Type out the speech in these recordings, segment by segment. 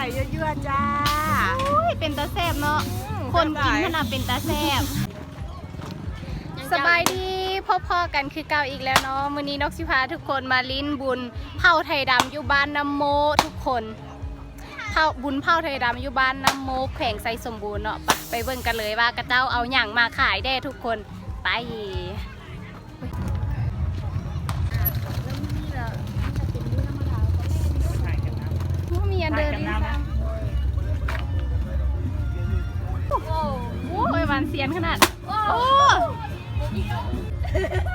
ส่เยอะๆจ้าเป็นตาแซ่บเนาะคนกินขนาดเป็นตาแซ่บสบายดีพ่อๆกันคือเก่าอีกแล้วเนาะมื้อนี้นกสิพาทุกคนมาลิ้นบุญเผาไทยดำอยู่บ้านน้ำโมทุกคนบุญเผาไทยดำอยู่บ้านน้ำโมแขวงไซสมบูรณ์เนาะไปเบิ่งกันเลยว่ากระเจ้าเอาหยังมาขายได้ทุกคนไปมีอันเดินนี่ค่ะโอ้โหหวานเสียนขนาดโอ้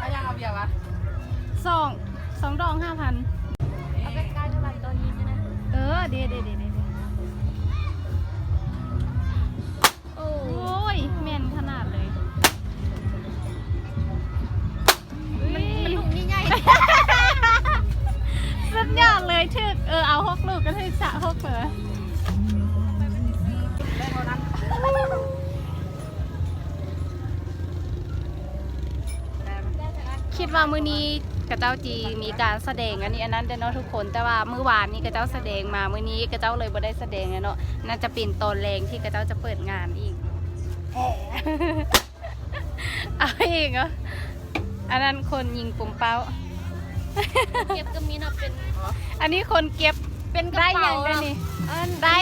เอายังเอาเบียร์วะสองดอง5,000เอาใกล้ๆเท่าไหร่ตอนนี้ใช่ไหมเดี๋ยวโอ้ยแม่นขนาดเลยมันลูกใหญ่สุดยอดเลยถึกเอา6 ลูกก็ถึกสะ6เหรอคิดว่ามื้อนี้กระเจ้าจีมีการแสดงอันนี้อันนั้นเนาะทุกคนแต่ว่ามื้อวานนี้กระเจ้าแสดงมามื้อนี้กระเจ้าเลยบ่ได้แสดงเนาะน่าจะเป็นตอนแรงที่กระเจ้าจะเปิดงานอีกเอาอีกเหรออันนั้นคนยิงปุ่มเป้าเก็บก็มีนะเป็นอันนี้คนเก็บเป็นกระเป๋าได้นี่ได้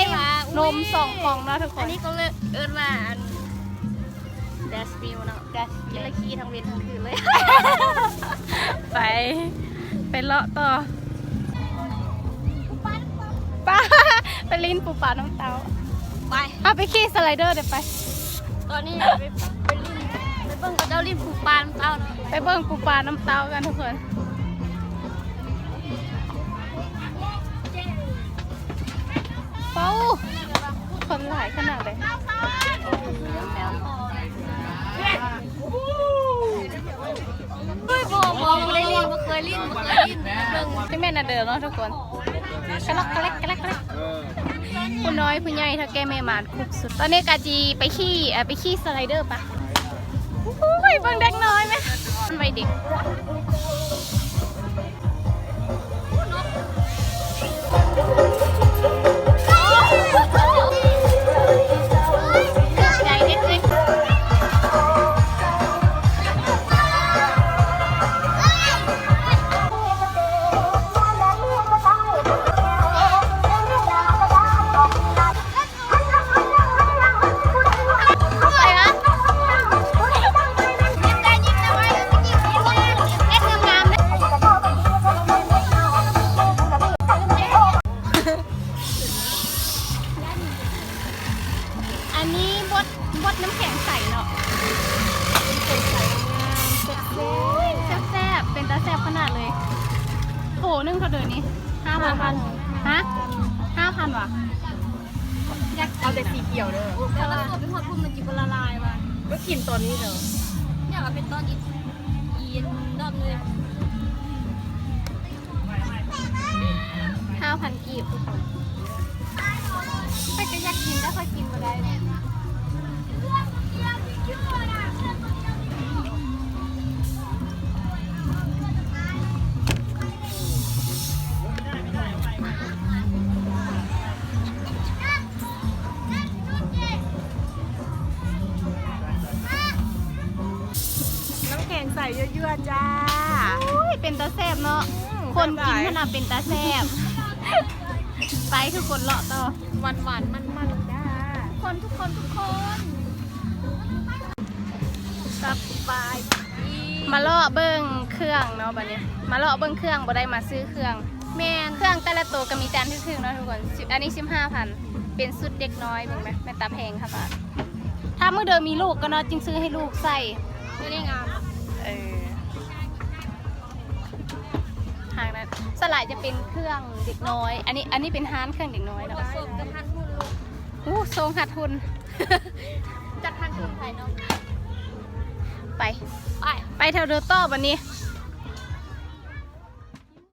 นม2 กล่องเนาะทุกคนอันนี้ก็เลยมาแดชมิลเนาะแดชกินละคีทั้งเวรทั้งคืนเลยไปเลาะต่อป้าไปลิ้นปูปลาน้ำเต้าไปขี่สไลเดอร์เดี๋ยวไปตอนนี้ไปลิ้นไปเบิ่งกับเจ้าลิ้นปูปลาน้ำเต้าเนาะไปเบิ่งปูปลาน้ำเต้ากันทุกคนเป้าคนหลายขนาดเลยบอกเคยลิ้นเคยลิ้นที่แม่น่ะเดินเนาะทุกคนกระลักคุณน้อยผู้ใหญ่ถ้าแกไม่มาคุกสุดตอนนี้กาจีไปขี่สไลเดอร์ปะไปเบิ่งเด็กน้อยไหมไปเด็กบดน้ำแข็งใสเนาะแซ่บเป็นตาแซ่บขนาดเลยโอ้นึ่งเขาเดินนี้5,000ฮะ5,000ว่ะอยากเอาแต่สีเขียวเด้อแต่ละตัวเป็นหอดพุ่มมันจิบละลายว่ะก็กินตอนนี้เด้ออยากเอาเป็นตอนอีนดอมเลย5,000 กีบทุกคนไปก็อยากกินแต่ค่อยกินมาได้ใส่เยอะๆจ้าเป็นตาแซ่บเนาะคนกินขนาดเป็นตาแซ่บไปทุกคนเลาะต่อหวานมันจ้าทุกคนสบายมาเลาะเบิ้งเครื่องเนาะบัดนี้มาเลาะเบิ้งเครื่องบ่ได้มาซื้อเครื่องแม่เครื่องแต่ละตัวก็มีจานทึ่งๆเนาะทุกคนอันนี้15,000เป็นสุดเด็กน้อยเบิ่งไหมแม่ตาแพงค่ะป้าถ้าเมื่อเดิมมีลูกก็เนาะจึงซื้อให้ลูกใส่ไม่ได้งามทางนั้นสลายจะเป็นเครื่องเด็กน้อยอันนี้เป็นฮานเครื่องเด็กน้อยเนาะโซงกับฮันทุนลูกทรงหัดทุนจัดฮันทุนไปเนาะไปแถวเดอร์ต้อวันนี้